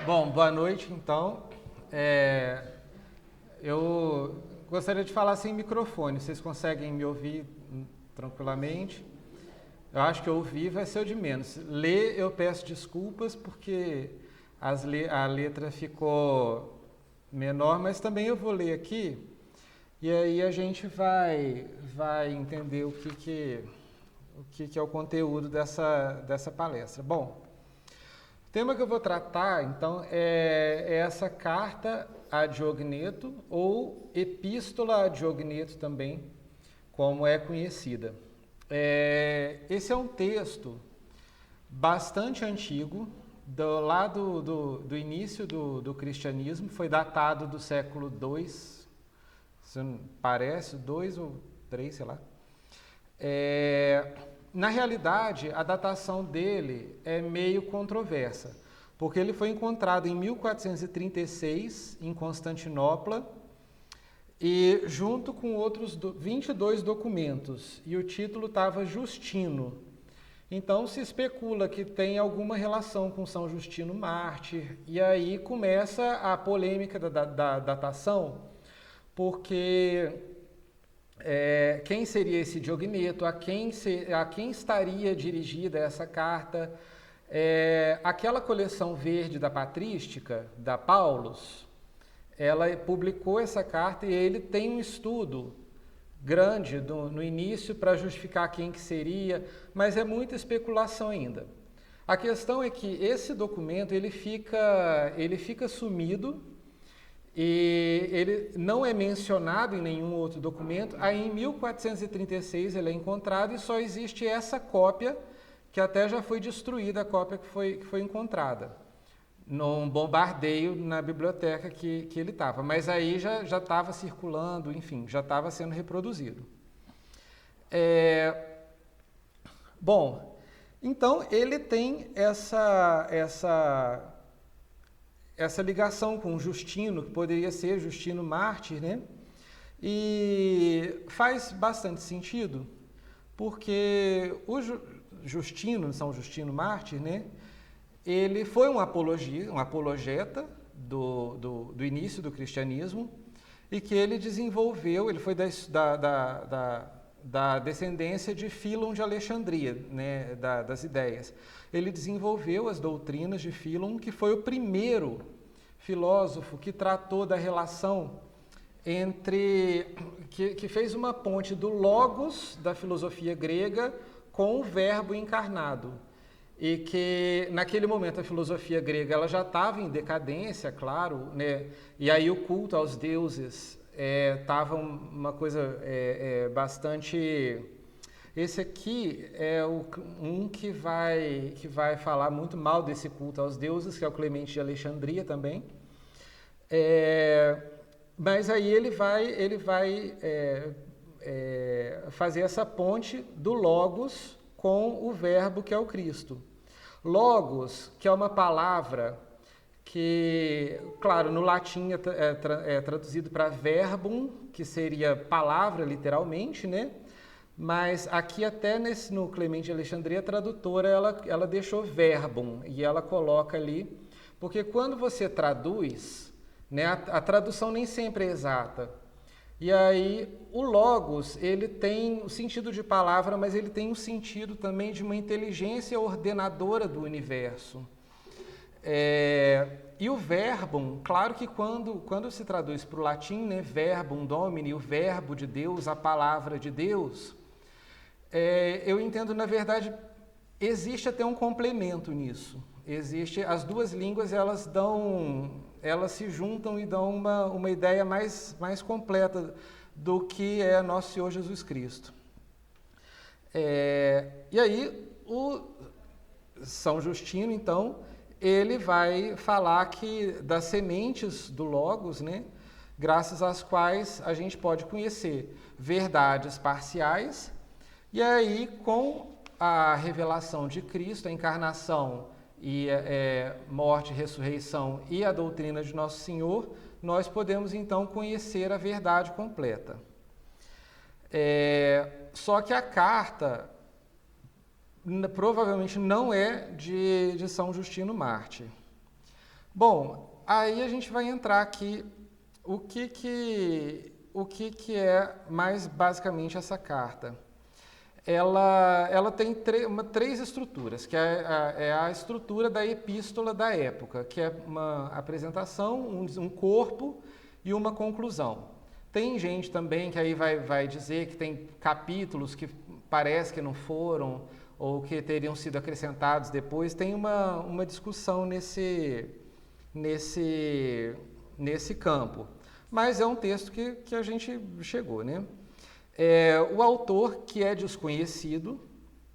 Bom, boa noite então. Eu gostaria de falar sem microfone. Vocês conseguem me ouvir tranquilamente? Eu acho que ouvir vai ser o de menos. Ler eu peço desculpas porque a letra ficou menor, mas também eu vou ler aqui e aí a gente vai entender o que é o conteúdo dessa palestra. Bom, o tema que eu vou tratar, então, é essa carta a Diogneto, ou Epístola a Diogneto também, como é conhecida. Esse é um texto bastante antigo, lá do início do cristianismo, foi datado do século II, se não parece, 2 ou 3, sei lá. Na realidade, a datação dele é meio controversa, porque ele foi encontrado em 1436 em Constantinopla e junto com outros 22 documentos, e o título estava Justino. Então se especula que tem alguma relação com São Justino Mártir, e aí começa a polêmica da datação, porque quem seria esse Diogneto, a quem estaria dirigida essa carta. Aquela coleção verde da Patrística, da Paulus, ela publicou essa carta e ele tem um estudo grande no início para justificar quem que seria, mas é muita especulação ainda. A questão é que esse documento ele fica sumido e ele não é mencionado em nenhum outro documento. Aí em 1436 ele é encontrado e só existe essa cópia, que até já foi destruída, a cópia que foi encontrada num bombardeio na biblioteca que ele estava. Mas aí já estava circulando, enfim, já estava sendo reproduzido. Bom, então ele tem essa ligação com Justino, que poderia ser Justino Mártir, né? E faz bastante sentido, porque o Justino, São Justino Mártir, né? Ele foi um apologeta do início do cristianismo e que ele desenvolveu, ele foi da descendência de Fílon de Alexandria, né, das ideias. Ele desenvolveu as doutrinas de Fílon, que foi o primeiro filósofo que tratou da relação que fez uma ponte do logos da filosofia grega com o verbo encarnado. E que naquele momento a filosofia grega ela já estava em decadência, claro, né? E aí o culto aos deuses estava uma coisa bastante. Esse aqui é um que vai falar muito mal desse culto aos deuses, que é o Clemente de Alexandria também. Mas aí ele vai fazer essa ponte do logos com o verbo que é o Cristo. Logos, que é uma palavra que, claro, no latim é traduzido para verbum, que seria palavra literalmente, né? Mas aqui até no Clemente de Alexandria, a tradutora ela deixou verbum e ela coloca ali, porque quando você traduz, né, a tradução nem sempre é exata. E aí o logos, ele tem o sentido de palavra, mas ele tem o sentido também de uma inteligência ordenadora do universo. E o verbum, claro que quando se traduz para o latim, né, verbum domini, o verbo de Deus, a palavra de Deus, eu entendo, na verdade, existe até um complemento nisso. As duas línguas, elas se juntam e dão uma ideia mais completa do que é nosso Senhor Jesus Cristo. E aí, o São Justino, então, ele vai falar das sementes do Logos, né, graças às quais a gente pode conhecer verdades parciais, e aí, com a revelação de Cristo, a encarnação e morte, ressurreição e a doutrina de Nosso Senhor, nós podemos então conhecer a verdade completa. Só que a carta provavelmente não é de São Justino Mártir. Bom, aí a gente vai entrar aqui o que é mais basicamente essa carta. Ela tem três estruturas, que é a estrutura da epístola da época, que é uma apresentação, um corpo e uma conclusão. Tem gente também que aí vai dizer que tem capítulos que parece que não foram ou que teriam sido acrescentados depois. Tem uma discussão nesse campo. Mas é um texto que a gente chegou, né? O autor, que é desconhecido,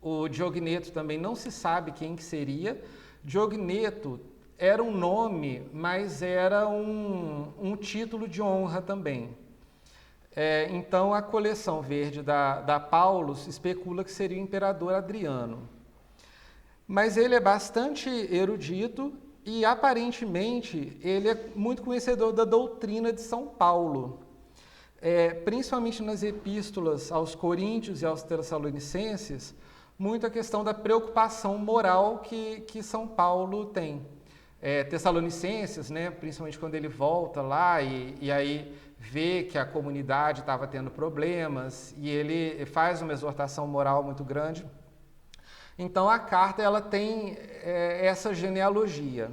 o Diogneto também não se sabe quem que seria. Diogneto era um nome, mas era um título de honra também. Então, a coleção verde da Paulus especula que seria o imperador Adriano. Mas ele é bastante erudito e, aparentemente, ele é muito conhecedor da doutrina de São Paulo. Principalmente nas epístolas aos Coríntios e aos Tessalonicenses, muito a questão da preocupação moral que São Paulo tem. Tessalonicenses, né, principalmente quando ele volta lá e aí vê que a comunidade estava tendo problemas e ele faz uma exortação moral muito grande. Então a carta ela tem essa genealogia.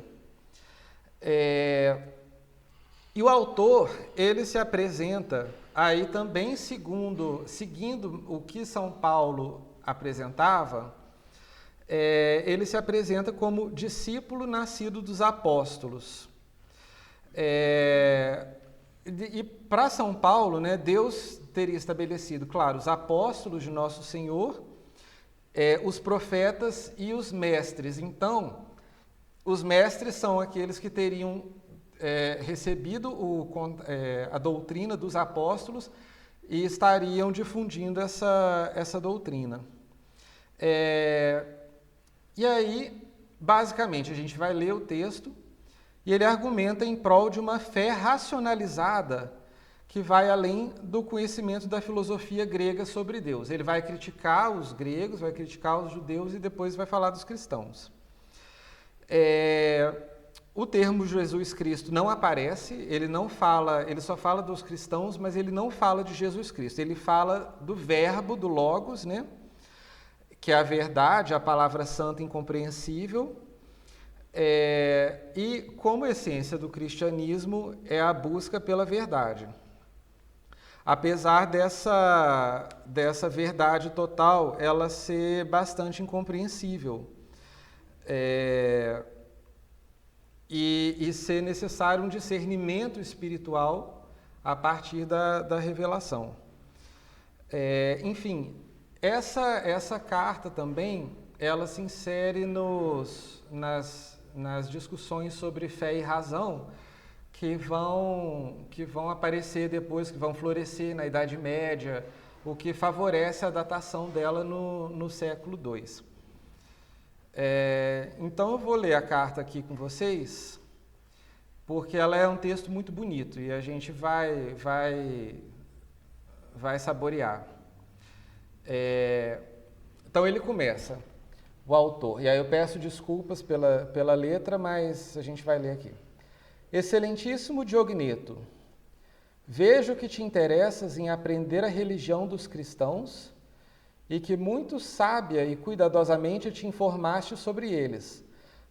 E o autor, ele se apresenta aí também seguindo o que São Paulo apresentava, ele se apresenta como discípulo nascido dos apóstolos. E para São Paulo, né, Deus teria estabelecido, claro, os apóstolos de Nosso Senhor, os profetas e os mestres. Então, os mestres são aqueles que teriam recebido a doutrina dos apóstolos e estariam difundindo essa doutrina. E aí, basicamente, a gente vai ler o texto e ele argumenta em prol de uma fé racionalizada que vai além do conhecimento da filosofia grega sobre Deus. Ele vai criticar os gregos, vai criticar os judeus e depois vai falar dos cristãos. O termo Jesus Cristo não aparece, ele só fala dos cristãos, mas ele não fala de Jesus Cristo. Ele fala do verbo, do logos, né? Que é a verdade, a palavra santa incompreensível. E como essência do cristianismo é a busca pela verdade. Apesar dessa verdade total, ela ser bastante incompreensível. E ser necessário um discernimento espiritual a partir da revelação. Enfim, essa carta também, ela se insere nas discussões sobre fé e razão que vão aparecer depois, que vão florescer na Idade Média, o que favorece a datação dela no século II. Então eu vou ler a carta aqui com vocês, porque ela é um texto muito bonito e a gente vai saborear. Então ele começa, o autor, e aí eu peço desculpas pela letra, mas a gente vai ler aqui. Excelentíssimo Diogneto, vejo que te interessas em aprender a religião dos cristãos e que muito sábia e cuidadosamente te informaste sobre eles.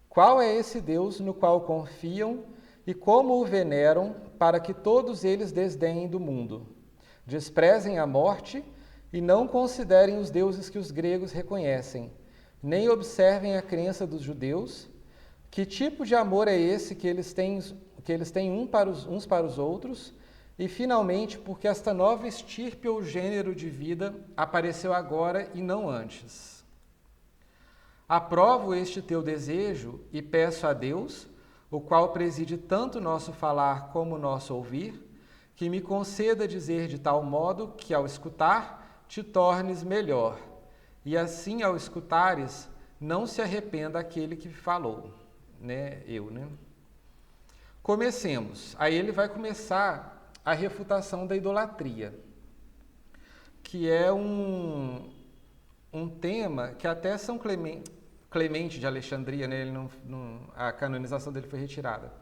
Qual é esse Deus no qual confiam e como o veneram para que todos eles desdenhem do mundo, desprezem a morte e não considerem os deuses que os gregos reconhecem, nem observem a crença dos judeus? Que tipo de amor é esse que eles têm uns para os outros? E, finalmente, porque esta nova estirpe ou gênero de vida apareceu agora e não antes. Aprovo este teu desejo e peço a Deus, o qual preside tanto nosso falar como nosso ouvir, que me conceda dizer de tal modo que, ao escutar, te tornes melhor, e assim, ao escutares, não se arrependa aquele que falou, né? Comecemos. Aí ele vai começar a refutação da idolatria, que é um tema que até São Clemente de Alexandria, né, a canonização dele foi retirada.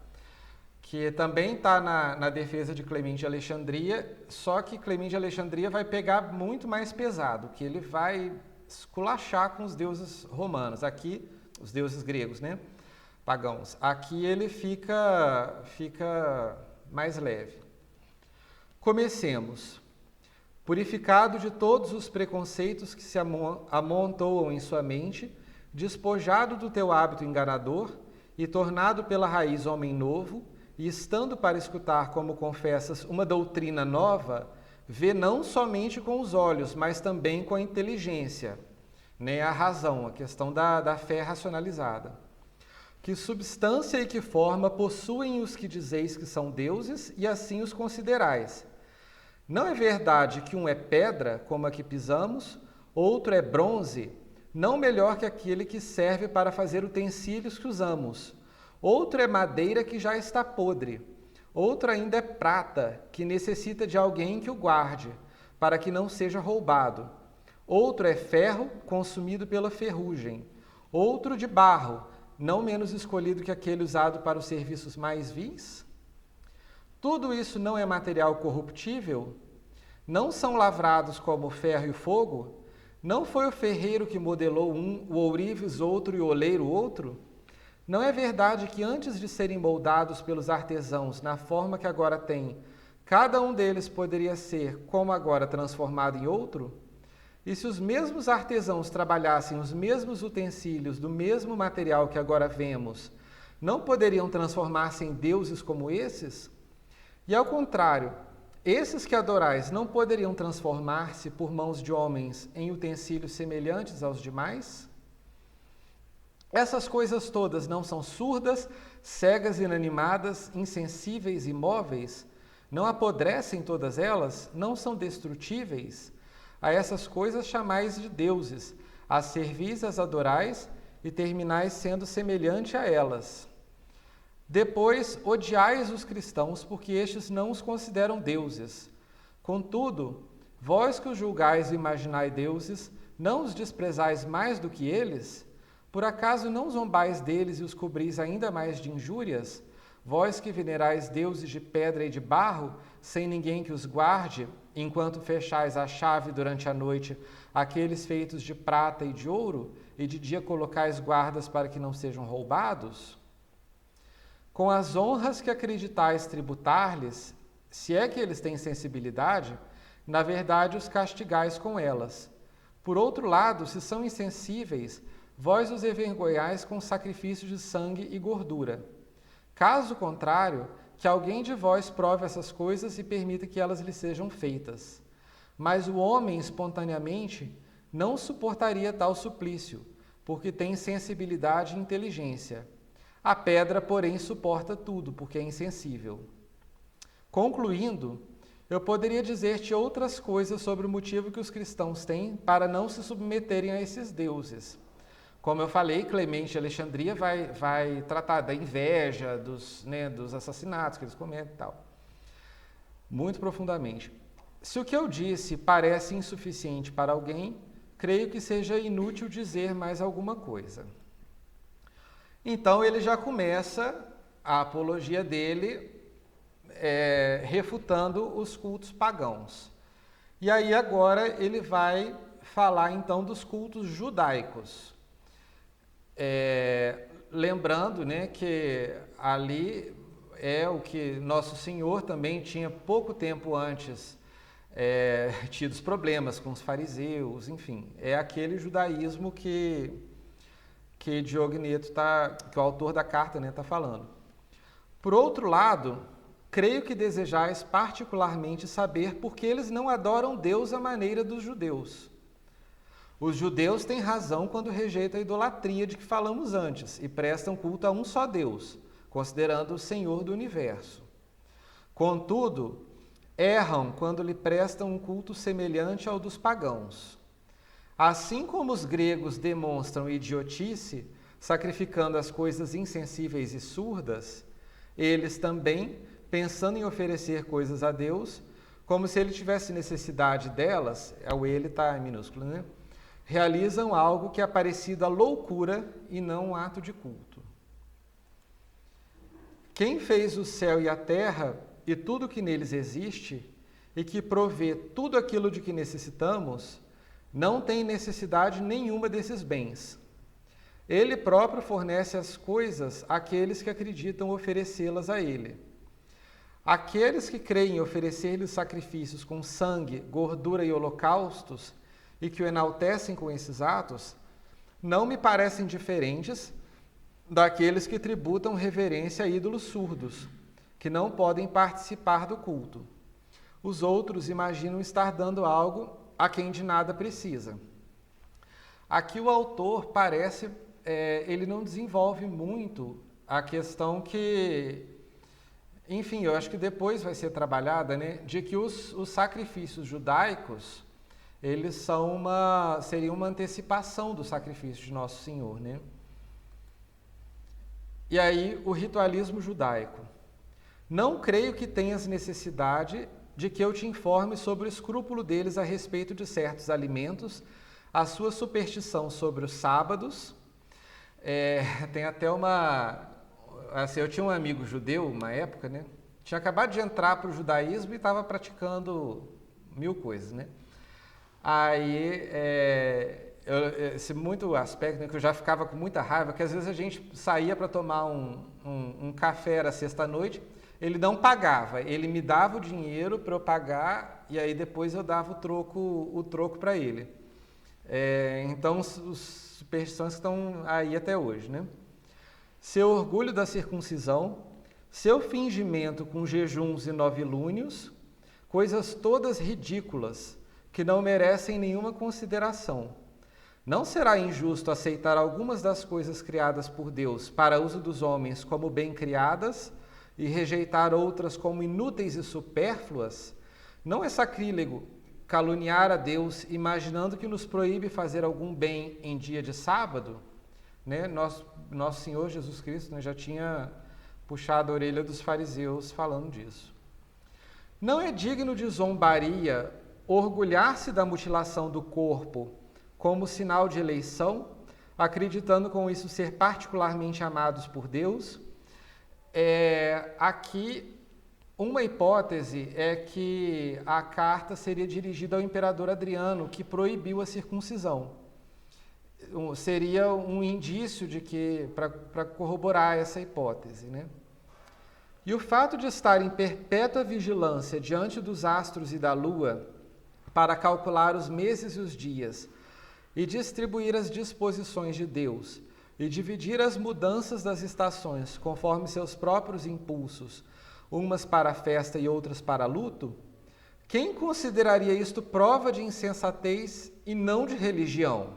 que também está na defesa de Clemente de Alexandria, só que Clemente de Alexandria vai pegar muito mais pesado, que ele vai esculachar com os deuses romanos, aqui, os deuses gregos, né? Pagãos. Aqui ele fica mais leve. Comecemos. Purificado de todos os preconceitos que se amontoam em sua mente, despojado do teu hábito enganador e tornado pela raiz homem novo, e estando para escutar, como confessas, uma doutrina nova, vê não somente com os olhos, mas também com a inteligência, né? A razão, a questão da fé racionalizada. Que substância e que forma possuem os que dizeis que são deuses, e assim os considerais. Não é verdade que um é pedra, como a que pisamos, outro é bronze, não melhor que aquele que serve para fazer utensílios que usamos. Outro é madeira que já está podre. Outro ainda é prata, que necessita de alguém que o guarde, para que não seja roubado. Outro é ferro, consumido pela ferrugem. Outro de barro, não menos escolhido que aquele usado para os serviços mais vis? Tudo isso não é material corruptível? Não são lavrados como o ferro e o fogo? Não foi o ferreiro que modelou um, o ourives outro e o oleiro outro? Não é verdade que antes de serem moldados pelos artesãos na forma que agora têm, cada um deles poderia ser, como agora, transformado em outro? E se os mesmos artesãos trabalhassem os mesmos utensílios do mesmo material que agora vemos, não poderiam transformar-se em deuses como esses? E ao contrário, esses que adorais não poderiam transformar-se por mãos de homens em utensílios semelhantes aos demais? Essas coisas todas não são surdas, cegas, inanimadas, insensíveis, imóveis? Não apodrecem todas elas? Não são destrutíveis? A essas coisas chamais de deuses, as servis, as adorais e terminais sendo semelhante a elas. Depois, odiais os cristãos, porque estes não os consideram deuses. Contudo, vós que os julgais e imaginai deuses, não os desprezais mais do que eles? Por acaso não zombais deles e os cobris ainda mais de injúrias? Vós que venerais deuses de pedra e de barro, sem ninguém que os guarde, enquanto fechais a chave durante a noite aqueles feitos de prata e de ouro, e de dia colocais guardas para que não sejam roubados? Com as honras que acreditais tributar-lhes, se é que eles têm sensibilidade, na verdade os castigais com elas. Por outro lado, se são insensíveis, vós os envergonhais com sacrifício de sangue e gordura. Caso contrário, que alguém de vós prove essas coisas e permita que elas lhe sejam feitas. Mas o homem, espontaneamente, não suportaria tal suplício, porque tem sensibilidade e inteligência. A pedra, porém, suporta tudo, porque é insensível. Concluindo, eu poderia dizer-te outras coisas sobre o motivo que os cristãos têm para não se submeterem a esses deuses. Como eu falei, Clemente de Alexandria vai tratar da inveja, dos assassinatos que eles cometem e tal. Muito profundamente. Se o que eu disse parece insuficiente para alguém, creio que seja inútil dizer mais alguma coisa. Então ele já começa a apologia dele refutando os cultos pagãos. E aí agora ele vai falar então dos cultos judaicos. Lembrando, né, que ali é o que Nosso Senhor também tinha pouco tempo antes tido os problemas com os fariseus, enfim. É aquele judaísmo que Diogneto que o autor da carta está falando. Por outro lado, creio que desejais particularmente saber por que eles não adoram Deus à maneira dos judeus. Os judeus têm razão quando rejeitam a idolatria de que falamos antes e prestam culto a um só Deus, considerando o Senhor do universo. Contudo, erram quando lhe prestam um culto semelhante ao dos pagãos. Assim como os gregos demonstram idiotice, sacrificando as coisas insensíveis e surdas, eles também, pensando em oferecer coisas a Deus, como se ele tivesse necessidade delas, o ele está em minúsculo, né? Realizam algo que é parecido à loucura e não um ato de culto. Quem fez o céu e a terra e tudo que neles existe, e que provê tudo aquilo de que necessitamos, não tem necessidade nenhuma desses bens. Ele próprio fornece as coisas àqueles que acreditam oferecê-las a ele. Aqueles que creem oferecer-lhe sacrifícios com sangue, gordura e holocaustos, e que o enaltecem com esses atos, não me parecem diferentes daqueles que tributam reverência a ídolos surdos, que não podem participar do culto. Os outros imaginam estar dando algo a quem de nada precisa. Aqui o autor parece, ele não desenvolve muito a questão que, enfim, eu acho que depois vai ser trabalhada, né, de que os sacrifícios judaicos, eles seriam uma antecipação do sacrifício de Nosso Senhor, né? E aí, o ritualismo judaico. Não creio que tenhas necessidade de que eu te informe sobre o escrúpulo deles a respeito de certos alimentos, a sua superstição sobre os sábados. Tem até assim, eu tinha um amigo judeu, uma época, né? Tinha acabado de entrar para o judaísmo e estava praticando 1000 coisas, né? Aí, esse muito aspecto, né, que eu já ficava com muita raiva, que às vezes a gente saía para tomar um café, era sexta-noite, ele não pagava, ele me dava o dinheiro para eu pagar e aí depois eu dava o troco para ele. Então, os superstições que estão aí até hoje, né? Seu orgulho da circuncisão, seu fingimento com jejuns e novilúnios, coisas todas ridículas, que não merecem nenhuma consideração. Não será injusto aceitar algumas das coisas criadas por Deus para uso dos homens como bem criadas e rejeitar outras como inúteis e supérfluas? Não é sacrílego caluniar a Deus imaginando que nos proíbe fazer algum bem em dia de sábado? Né? Nosso Senhor Jesus Cristo, né, já tinha puxado a orelha dos fariseus falando disso. Não é digno de zombaria orgulhar-se da mutilação do corpo como sinal de eleição, acreditando com isso ser particularmente amados por Deus? Aqui, uma hipótese é que a carta seria dirigida ao imperador Adriano, que proibiu a circuncisão. Seria um indício de que, para corroborar essa hipótese, né? E o fato de estar em perpétua vigilância diante dos astros e da lua, para calcular os meses e os dias, e distribuir as disposições de Deus, e dividir as mudanças das estações conforme seus próprios impulsos, umas para a festa e outras para luto, quem consideraria isto prova de insensatez e não de religião?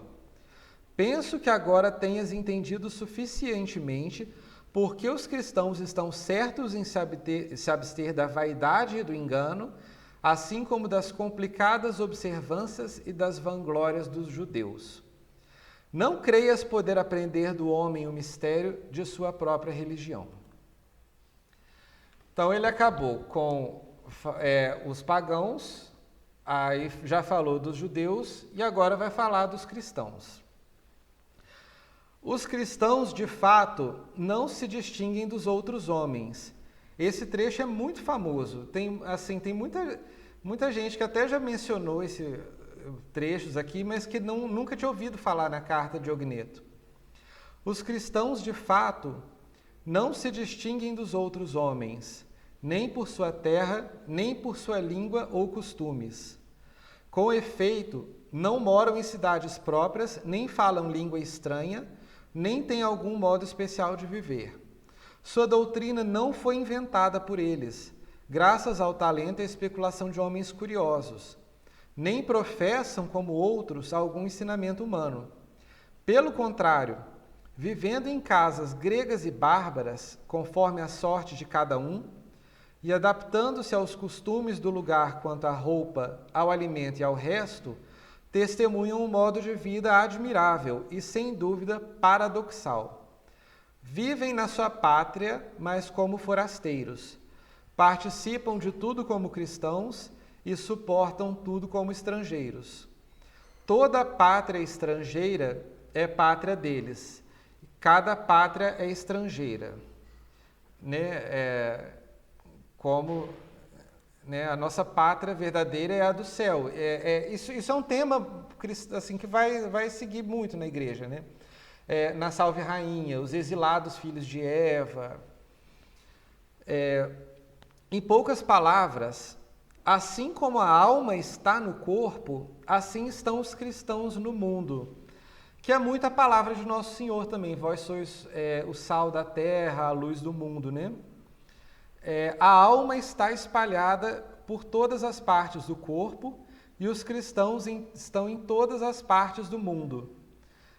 Penso que agora tenhas entendido suficientemente porque os cristãos estão certos em se abster da vaidade e do engano, assim como das complicadas observâncias e das vanglórias dos judeus. Não creias poder aprender do homem o mistério de sua própria religião. Então ele acabou com os pagãos, aí já falou dos judeus e agora vai falar dos cristãos. Os cristãos, de fato, não se distinguem dos outros homens. Esse trecho é muito famoso. Tem muita gente que até já mencionou esses trechos aqui, mas que nunca tinha ouvido falar na carta de Ogneto. Os cristãos, de fato, não se distinguem dos outros homens, nem por sua terra, nem por sua língua ou costumes. Com efeito, não moram em cidades próprias, nem falam língua estranha, nem têm algum modo especial de viver. Sua doutrina não foi inventada por eles, graças ao talento e à especulação de homens curiosos. Nem professam, como outros, algum ensinamento humano. Pelo contrário, vivendo em casas gregas e bárbaras, conforme a sorte de cada um, e adaptando-se aos costumes do lugar quanto à roupa, ao alimento e ao resto, testemunham um modo de vida admirável e, sem dúvida, paradoxal. Vivem na sua pátria, mas como forasteiros. Participam de tudo como cristãos e suportam tudo como estrangeiros. Toda pátria estrangeira é pátria deles. Cada pátria é estrangeira. né, como, né, a nossa pátria verdadeira é a do céu. Isso é um tema assim, que vai seguir muito na igreja, né? Na Salve Rainha, os exilados filhos de Eva. Em poucas palavras, assim como a alma está no corpo, assim estão os cristãos no mundo. Que é muita palavra de Nosso Senhor também. Vós sois o sal da terra, a luz do mundo, né? A alma está espalhada por todas as partes do corpo e os cristãos estão em todas as partes do mundo.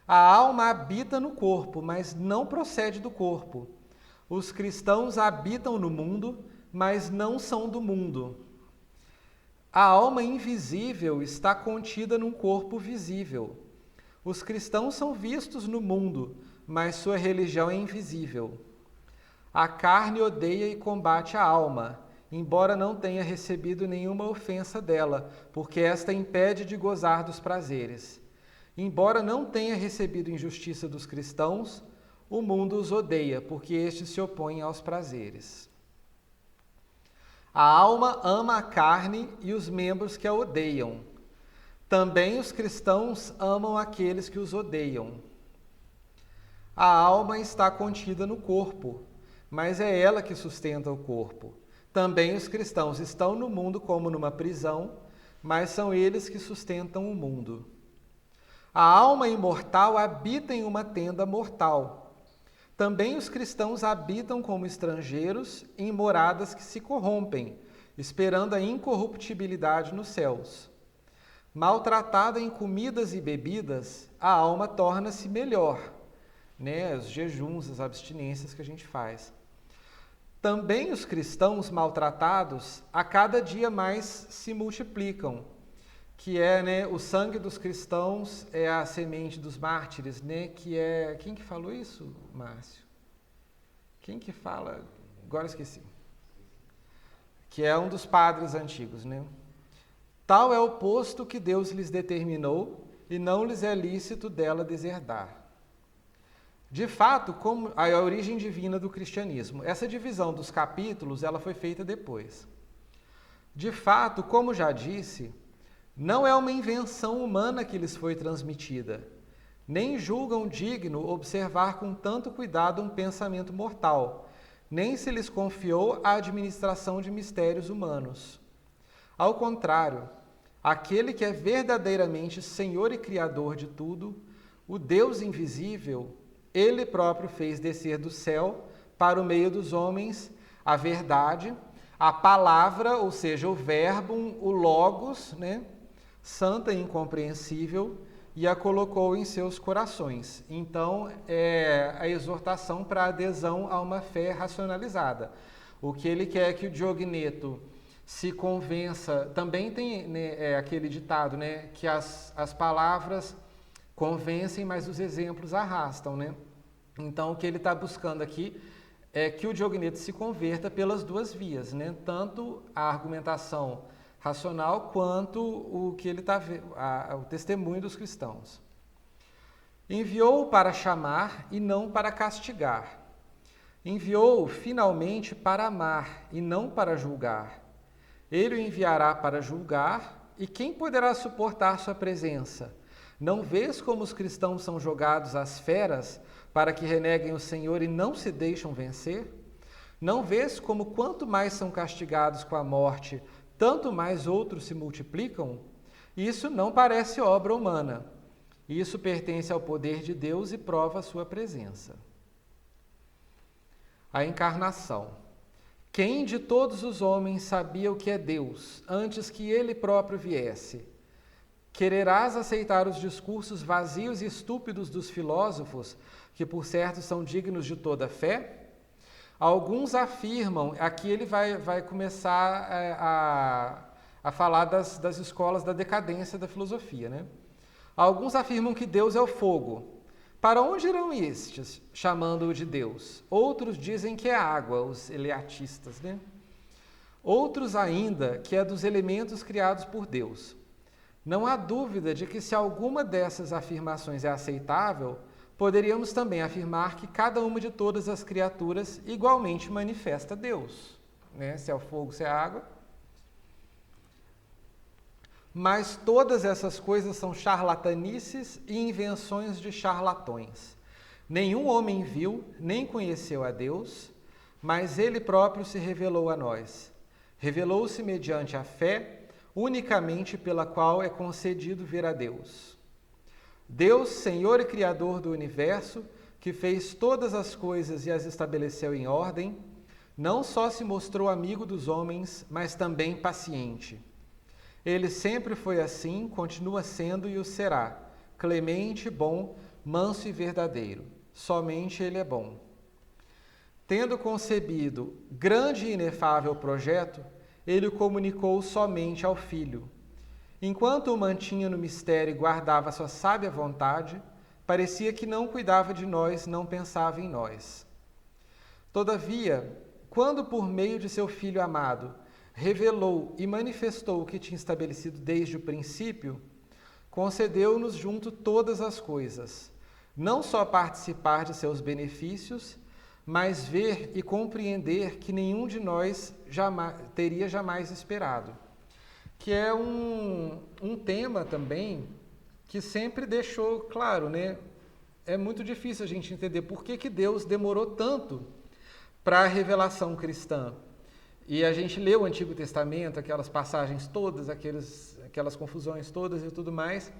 A alma habita no corpo, mas não procede do corpo. Os cristãos habitam no mundo, mas não são do mundo. A alma invisível está contida num corpo visível. Os cristãos são vistos no mundo, mas sua religião é invisível. A carne odeia e combate a alma, embora não tenha recebido nenhuma ofensa dela, porque esta impede de gozar dos prazeres. Embora não tenha recebido injustiça dos cristãos, o mundo os odeia, porque estes se opõem aos prazeres. A alma ama a carne e os membros que a odeiam. Também os cristãos amam aqueles que os odeiam. A alma está contida no corpo, mas é ela que sustenta o corpo. Também os cristãos estão no mundo como numa prisão, mas são eles que sustentam o mundo. A alma imortal habita em uma tenda mortal. Também os cristãos habitam como estrangeiros em moradas que se corrompem, esperando a incorruptibilidade nos céus. Maltratada em comidas e bebidas, a alma torna-se melhor, né? Os jejuns, as abstinências que a gente faz. Também os cristãos maltratados a cada dia mais se multiplicam, que é, né, o sangue dos cristãos é a semente dos mártires, né? Que é, quem que falou isso, Márcio? Quem que fala? Agora esqueci. Que é um dos padres antigos, né? Tal é o posto que Deus lhes determinou, e não lhes é lícito dela deserdar. De fato, como a origem divina do cristianismo, essa divisão dos capítulos, ela foi feita depois. De fato, como já disse, não é uma invenção humana que lhes foi transmitida, nem julgam digno observar com tanto cuidado um pensamento mortal, nem se lhes confiou a administração de mistérios humanos. Ao contrário, aquele que é verdadeiramente Senhor e Criador de tudo, o Deus invisível, Ele próprio fez descer do céu para o meio dos homens a verdade, a palavra, ou seja, o verbo, o logos, né? Santa e incompreensível, e a colocou em seus corações. Então, é a exortação para a adesão a uma fé racionalizada. O que ele quer que o Diogneto se convença, também tem, né, aquele ditado, né, que as palavras convencem, mas os exemplos arrastam, né? Então, o que ele está buscando aqui é que o Diogneto se converta pelas duas vias, né? Tanto a argumentação racional quanto o que ele está o testemunho dos cristãos. Enviou-o para chamar e não para castigar. Enviou-o finalmente para amar e não para julgar. Ele o enviará para julgar, e quem poderá suportar sua presença? Não vês como os cristãos são jogados às feras para que reneguem o Senhor e não se deixam vencer? Não vês como quanto mais são castigados com a morte, tanto mais outros se multiplicam? Isso não parece obra humana. Isso pertence ao poder de Deus e prova a sua presença. A encarnação. Quem de todos os homens sabia o que é Deus, antes que ele próprio viesse? Quererás aceitar os discursos vazios e estúpidos dos filósofos, que por certo são dignos de toda fé? Alguns afirmam, aqui ele vai começar a falar das escolas da decadência da filosofia, né? Alguns afirmam que Deus é o fogo. Para onde irão estes, chamando-o de Deus? Outros dizem que é água, os eleatistas, né? Outros ainda que é dos elementos criados por Deus. Não há dúvida de que se alguma dessas afirmações é aceitável, poderíamos também afirmar que cada uma de todas as criaturas igualmente manifesta Deus, né? Se é o fogo, se é a água. Mas todas essas coisas são charlatanices e invenções de charlatões. Nenhum homem viu, nem conheceu a Deus, mas Ele próprio se revelou a nós. Revelou-se mediante a fé, unicamente pela qual é concedido ver a Deus. Deus, Senhor e Criador do universo, que fez todas as coisas e as estabeleceu em ordem, não só se mostrou amigo dos homens, mas também paciente. Ele sempre foi assim, continua sendo e o será, clemente, bom, manso e verdadeiro. Somente Ele é bom. Tendo concebido grande e inefável projeto, Ele o comunicou somente ao Filho. Enquanto o mantinha no mistério e guardava sua sábia vontade, parecia que não cuidava de nós, não pensava em nós. Todavia, quando por meio de seu Filho amado, revelou e manifestou o que tinha estabelecido desde o princípio, concedeu-nos junto todas as coisas, não só participar de seus benefícios, mas ver e compreender que nenhum de nós teria jamais esperado. Que é um tema também que sempre deixou claro, né? É muito difícil a gente entender por que Deus demorou tanto para a revelação cristã. E a gente lê o Antigo Testamento, aquelas passagens todas, aquelas confusões todas e tudo mais,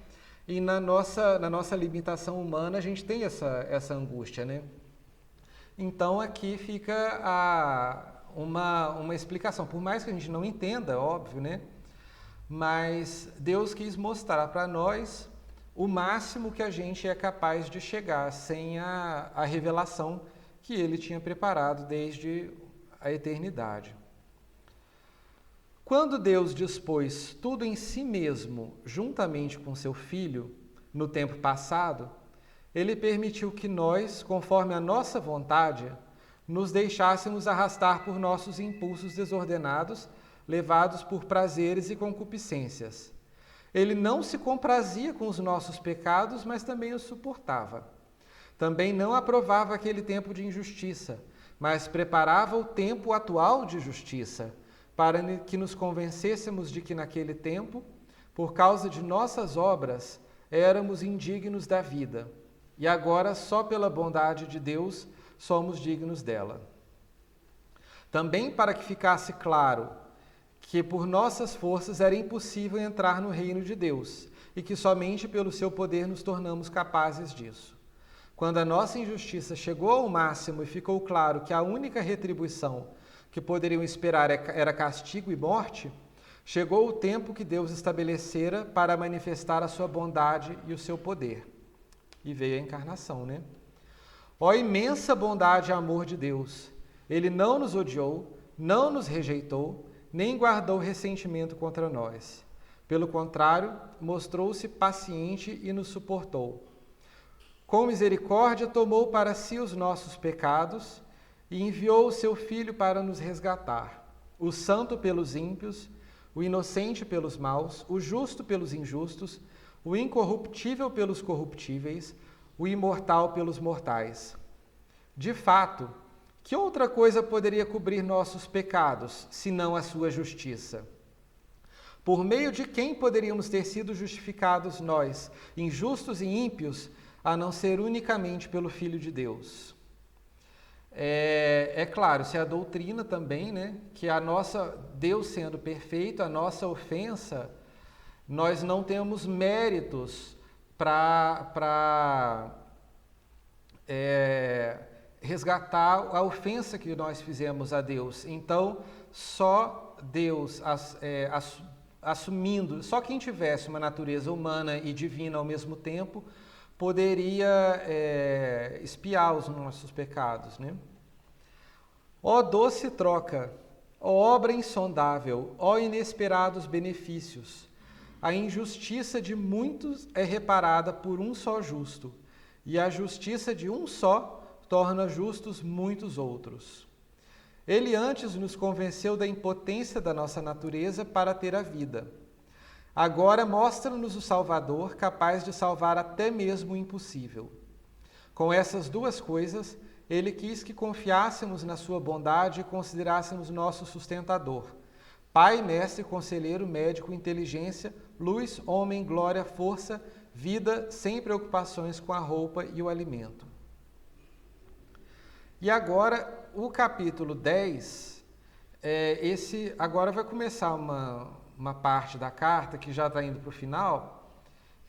e na nossa limitação humana a gente tem essa angústia, né? Então aqui fica uma explicação, por mais que a gente não entenda, óbvio, né? Mas Deus quis mostrar para nós o máximo que a gente é capaz de chegar sem a revelação que Ele tinha preparado desde a eternidade. Quando Deus dispôs tudo em si mesmo, juntamente com seu Filho, no tempo passado, Ele permitiu que nós, conforme a nossa vontade, nos deixássemos arrastar por nossos impulsos desordenados, levados por prazeres e concupiscências. Ele não se comprazia com os nossos pecados, mas também os suportava. Também não aprovava aquele tempo de injustiça, mas preparava o tempo atual de justiça, para que nos convencêssemos de que naquele tempo, por causa de nossas obras, éramos indignos da vida, e agora só pela bondade de Deus somos dignos dela. Também para que ficasse claro que por nossas forças era impossível entrar no reino de Deus, e que somente pelo seu poder nos tornamos capazes disso. Quando a nossa injustiça chegou ao máximo e ficou claro que a única retribuição que poderiam esperar era castigo e morte, chegou o tempo que Deus estabelecera para manifestar a sua bondade e o seu poder. E veio a encarnação, né? Ó imensa bondade e amor de Deus! Ele não nos odiou, não nos rejeitou, nem guardou ressentimento contra nós. Pelo contrário, mostrou-se paciente e nos suportou. Com misericórdia tomou para si os nossos pecados e enviou o seu Filho para nos resgatar, o santo pelos ímpios, o inocente pelos maus, o justo pelos injustos, o incorruptível pelos corruptíveis, o imortal pelos mortais. De fato, que outra coisa poderia cobrir nossos pecados, senão a sua justiça? Por meio de quem poderíamos ter sido justificados nós, injustos e ímpios, a não ser unicamente pelo Filho de Deus? É claro, se a doutrina também, né, que Deus sendo perfeito, a nossa ofensa, nós não temos méritos para resgatar a ofensa que nós fizemos a Deus. Então, só Deus assumindo, só quem tivesse uma natureza humana e divina ao mesmo tempo, poderia expiar os nossos pecados, né? Ó doce troca, ó obra insondável, ó inesperados benefícios! A injustiça de muitos é reparada por um só justo, e a justiça de um só torna justos muitos outros. Ele antes nos convenceu da impotência da nossa natureza para ter a vida. Agora mostra-nos o Salvador, capaz de salvar até mesmo o impossível. Com essas duas coisas, ele quis que confiássemos na sua bondade e considerássemos nosso sustentador. Pai, mestre, conselheiro, médico, inteligência, luz, homem, glória, força, vida, sem preocupações com a roupa e o alimento. E agora, o capítulo 10, agora vai começar uma parte da carta, que já está indo para o final,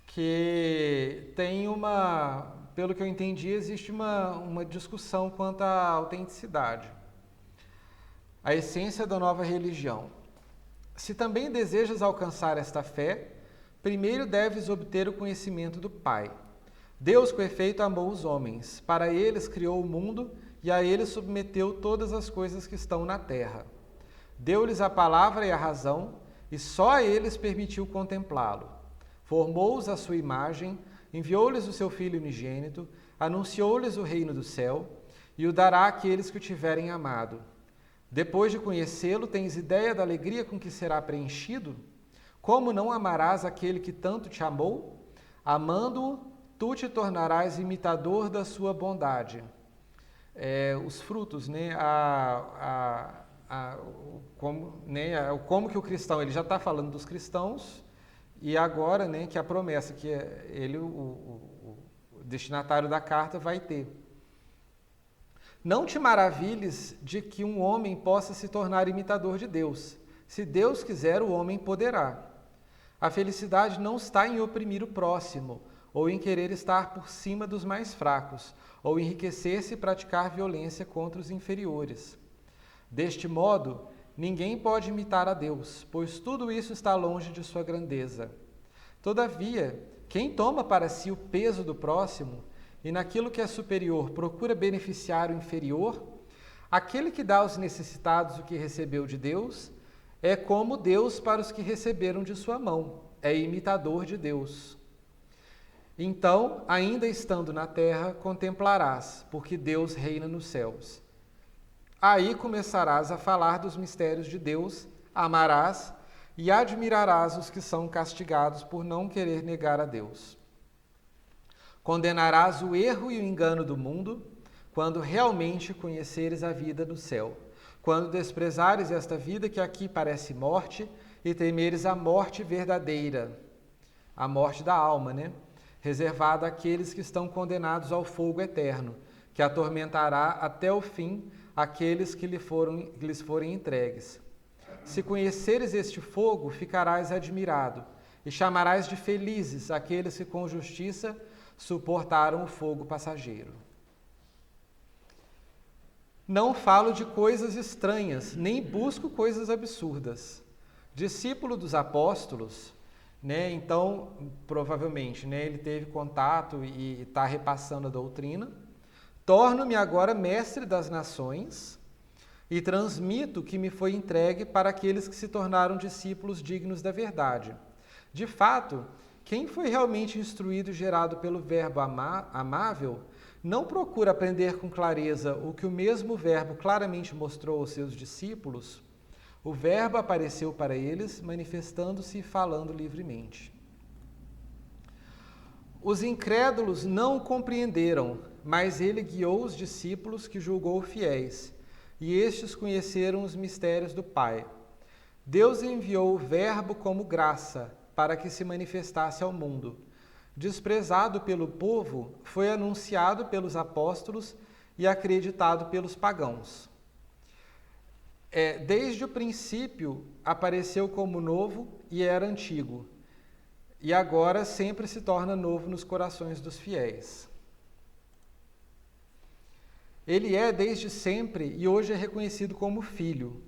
que tem pelo que eu entendi, existe uma discussão quanto à autenticidade, a essência da nova religião. Se também desejas alcançar esta fé, primeiro deves obter o conhecimento do Pai. Deus, com efeito, amou os homens, para eles criou o mundo e a eles submeteu todas as coisas que estão na terra. Deu-lhes a palavra e a razão, e só a eles permitiu contemplá-lo. Formou-os à sua imagem, enviou-lhes o seu Filho unigênito, anunciou-lhes o reino do céu, e o dará àqueles que o tiverem amado. Depois de conhecê-lo, tens ideia da alegria com que será preenchido? Como não amarás aquele que tanto te amou? Amando-o, tu te tornarás imitador da sua bondade. Os frutos, né? Como que o cristão, ele já está falando dos cristãos, e agora, né, que a promessa que ele, o destinatário da carta, vai ter. Não te maravilhes de que um homem possa se tornar imitador de Deus. Se Deus quiser, o homem poderá. A felicidade não está em oprimir o próximo, ou em querer estar por cima dos mais fracos, ou enriquecer-se e praticar violência contra os inferiores. Deste modo, ninguém pode imitar a Deus, pois tudo isso está longe de sua grandeza. Todavia, quem toma para si o peso do próximo, e naquilo que é superior procura beneficiar o inferior, aquele que dá aos necessitados o que recebeu de Deus, é como Deus para os que receberam de sua mão, é imitador de Deus. Então, ainda estando na terra, contemplarás, porque Deus reina nos céus. Aí começarás a falar dos mistérios de Deus, amarás e admirarás os que são castigados por não querer negar a Deus. Condenarás o erro e o engano do mundo, quando realmente conheceres a vida do céu, quando desprezares esta vida que aqui parece morte e temeres a morte verdadeira, a morte da alma, né? Reservada àqueles que estão condenados ao fogo eterno, que atormentará até o fim aqueles que lhes forem entregues. Se conheceres este fogo, ficarás admirado, e chamarás de felizes aqueles que com justiça suportaram o fogo passageiro. Não falo de coisas estranhas, nem busco coisas absurdas. Discípulo dos apóstolos, né? Então, provavelmente, né, ele teve contato e está repassando a doutrina. Torno-me agora mestre das nações e transmito o que me foi entregue para aqueles que se tornaram discípulos dignos da verdade. De fato, quem foi realmente instruído e gerado pelo Verbo amável não procura aprender com clareza o que o mesmo Verbo claramente mostrou aos seus discípulos. O Verbo apareceu para eles, manifestando-se e falando livremente. Os incrédulos não o compreenderam, mas ele guiou os discípulos que julgou fiéis, e estes conheceram os mistérios do Pai. Deus enviou o Verbo como graça, para que se manifestasse ao mundo. Desprezado pelo povo, foi anunciado pelos apóstolos e acreditado pelos pagãos. Desde o princípio, apareceu como novo e era antigo, e agora sempre se torna novo nos corações dos fiéis. Ele é desde sempre e hoje é reconhecido como Filho.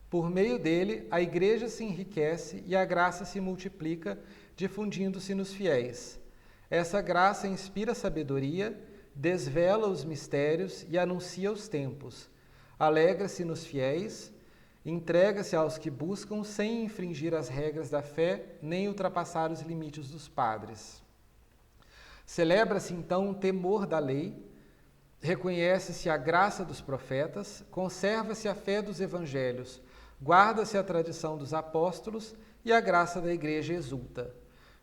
Por meio dele, a Igreja se enriquece e a graça se multiplica, difundindo-se nos fiéis. Essa graça inspira sabedoria, desvela os mistérios e anuncia os tempos. Alegra-se nos fiéis, entrega-se aos que buscam sem infringir as regras da fé nem ultrapassar os limites dos padres. Celebra-se então o temor da lei, reconhece-se a graça dos profetas, conserva-se a fé dos evangelhos, guarda-se a tradição dos apóstolos e a graça da Igreja exulta.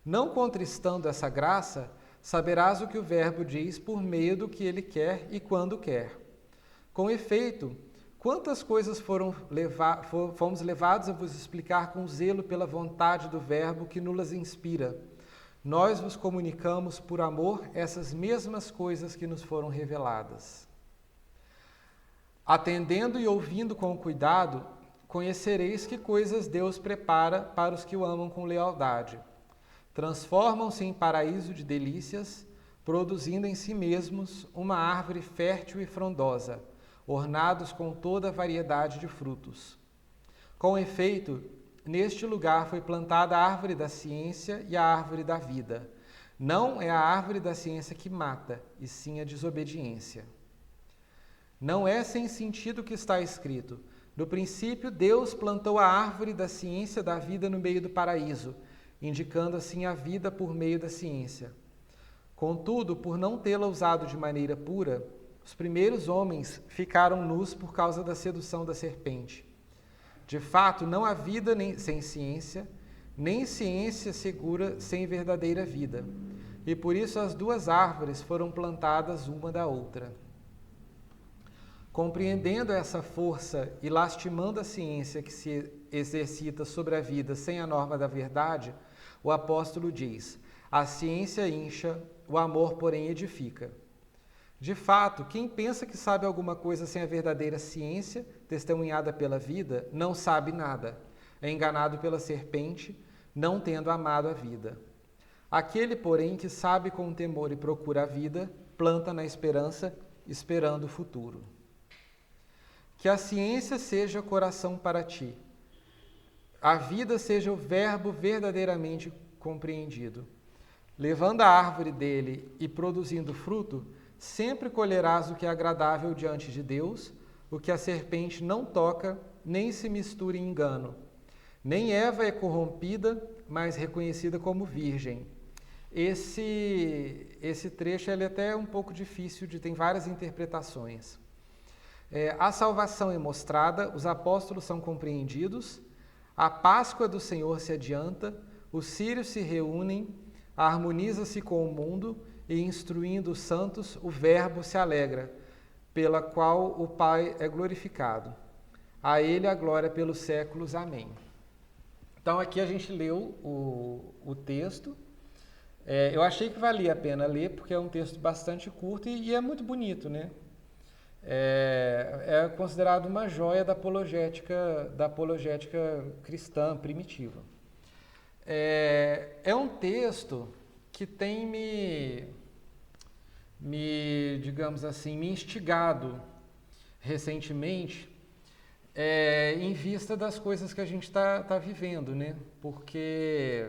Não contristando essa graça, saberás o que o Verbo diz por meio do que ele quer e quando quer. Com efeito, quantas coisas fomos levados a vos explicar com zelo pela vontade do Verbo que nos inspira. Nós vos comunicamos por amor essas mesmas coisas que nos foram reveladas. Atendendo e ouvindo com cuidado, conhecereis que coisas Deus prepara para os que o amam com lealdade. Transformam-se em paraíso de delícias, produzindo em si mesmos uma árvore fértil e frondosa, ornados com toda a variedade de frutos. Com efeito, neste lugar foi plantada a árvore da ciência e a árvore da vida. Não é a árvore da ciência que mata, e sim a desobediência. Não é sem sentido o que está escrito. No princípio, Deus plantou a árvore da ciência da vida no meio do paraíso, indicando assim a vida por meio da ciência. Contudo, por não tê-la usado de maneira pura, os primeiros homens ficaram nus por causa da sedução da serpente. De fato, não há vida sem ciência, nem ciência segura sem verdadeira vida. E por isso as duas árvores foram plantadas uma da outra. Compreendendo essa força e lastimando a ciência que se exercita sobre a vida sem a norma da verdade, o apóstolo diz: a ciência incha, o amor, porém, edifica. De fato, quem pensa que sabe alguma coisa sem a verdadeira ciência, testemunhada pela vida, não sabe nada. É enganado pela serpente, não tendo amado a vida. Aquele, porém, que sabe com temor e procura a vida, planta na esperança, esperando o futuro. Que a ciência seja coração para ti. A vida seja o verbo verdadeiramente compreendido. Levando a árvore dele e produzindo fruto, sempre colherás o que é agradável diante de Deus, o que a serpente não toca, nem se mistura em engano. Nem Eva é corrompida, mas reconhecida como virgem. Esse trecho ele é até um pouco difícil, tem várias interpretações. A salvação é mostrada, os apóstolos são compreendidos, a Páscoa do Senhor se adianta, os círios se reúnem, harmoniza-se com o mundo e, instruindo os santos, o Verbo se alegra, pela qual o Pai é glorificado. A Ele a glória pelos séculos. Amém. Então aqui a gente leu o texto. Eu achei que valia a pena ler, porque é um texto bastante curto e é muito bonito, né? É considerado uma joia da apologética cristã primitiva. É um texto que tem digamos assim, me instigado recentemente em vista das coisas que a gente está vivendo, né? Porque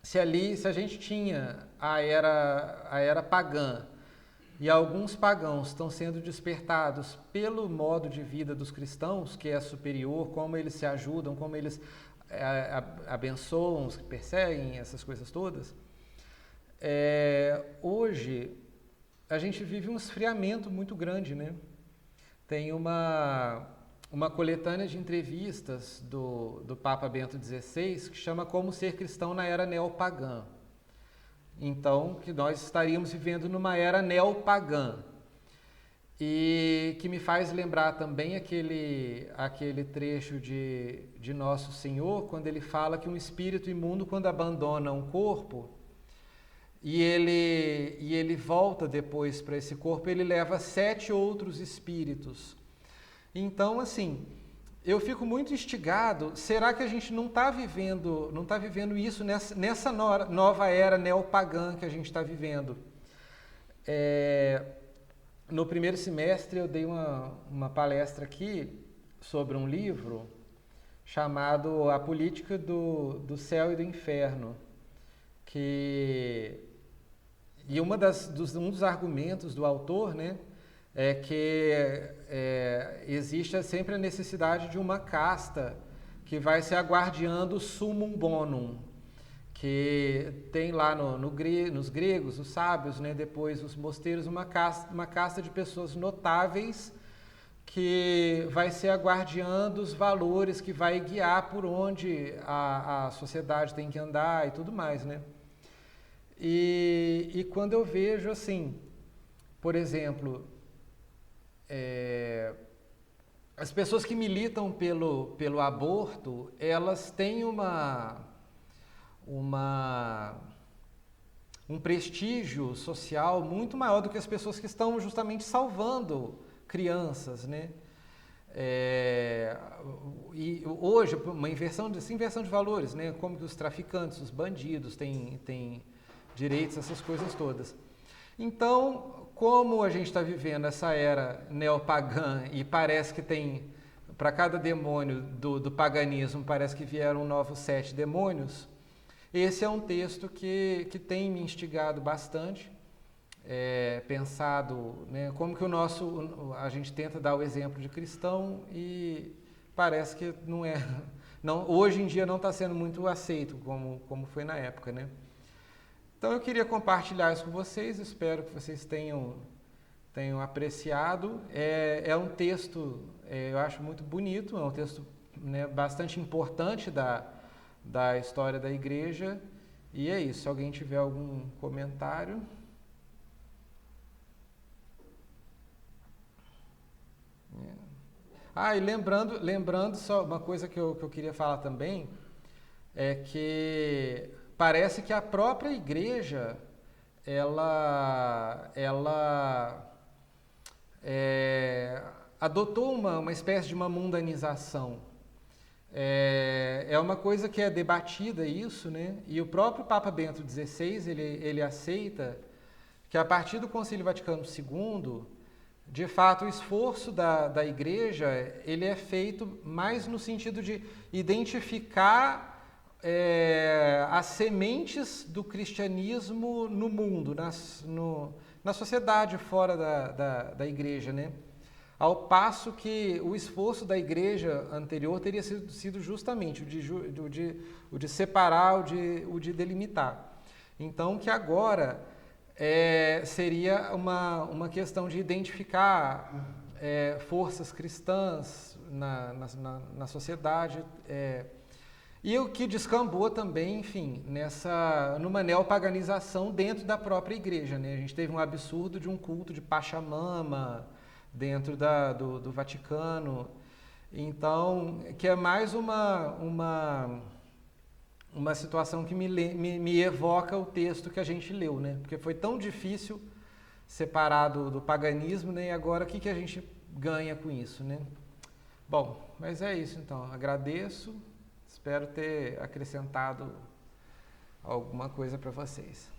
se a gente tinha a era pagã, e alguns pagãos estão sendo despertados pelo modo de vida dos cristãos, que é superior, como eles se ajudam, como eles abençoam os que perseguem, essas coisas todas. Hoje, a gente vive um esfriamento muito grande, né? Tem uma coletânea de entrevistas do Papa Bento XVI que chama Como Ser Cristão na Era Neopagã. Então, que nós estaríamos vivendo numa era neopagã. E que me faz lembrar também aquele trecho de Nosso Senhor, quando ele fala que um espírito imundo, quando abandona um corpo, e ele volta depois para esse corpo, ele leva 7 outros espíritos. Então, assim, eu fico muito instigado, será que a gente não está vivendo isso nessa nova era neopagã que a gente está vivendo? No primeiro semestre eu dei uma palestra aqui sobre um livro chamado A Política do Céu e do Inferno, e um dos argumentos do autor, né, é que existe sempre a necessidade de uma casta que vai ser a guardiã do summum bonum, que tem lá nos gregos, os sábios, né, depois os mosteiros, uma casta de pessoas notáveis que vai ser a guardiã dos valores, que vai guiar por onde a sociedade tem que andar e tudo mais, né? E quando eu vejo assim, por exemplo, as pessoas que militam pelo aborto, elas têm uma, um prestígio social muito maior do que as pessoas que estão justamente salvando crianças, né? E hoje, uma inversão de valores, né? Como que os traficantes, os bandidos têm direitos, essas coisas todas. Então, como a gente está vivendo essa era neopagã e parece que tem, para cada demônio do paganismo, parece que vieram novos 7 demônios, esse é um texto que tem me instigado bastante, pensado, né, como que a gente tenta dar o exemplo de cristão e parece que não é, não, hoje em dia não está sendo muito aceito como foi na época, né? Então eu queria compartilhar isso com vocês, espero que vocês tenham apreciado. É um texto, eu acho muito bonito, é um texto, né, bastante importante da história da igreja. E é isso, se alguém tiver algum comentário. E lembrando só uma coisa que eu queria falar também, é que parece que a própria igreja, ela adotou uma espécie de uma mundanização. É uma coisa que é debatida isso, né? E o próprio Papa Bento XVI, ele aceita que a partir do Concílio Vaticano II, de fato, o esforço da igreja, ele é feito mais no sentido de identificar as sementes do cristianismo no mundo, na sociedade fora da igreja, né? Ao passo que o esforço da igreja anterior teria sido justamente o de separar, o de delimitar. Então, que agora seria uma questão de identificar forças cristãs na sociedade, e o que descambou também, enfim, numa neopaganização dentro da própria igreja, né? A gente teve um absurdo de um culto de Pachamama dentro do Vaticano. Então, que é mais uma situação que me evoca o texto que a gente leu, né? Porque foi tão difícil separar do paganismo, né? E agora o que a gente ganha com isso, né? Bom, mas é isso então. Agradeço. Espero ter acrescentado alguma coisa para vocês.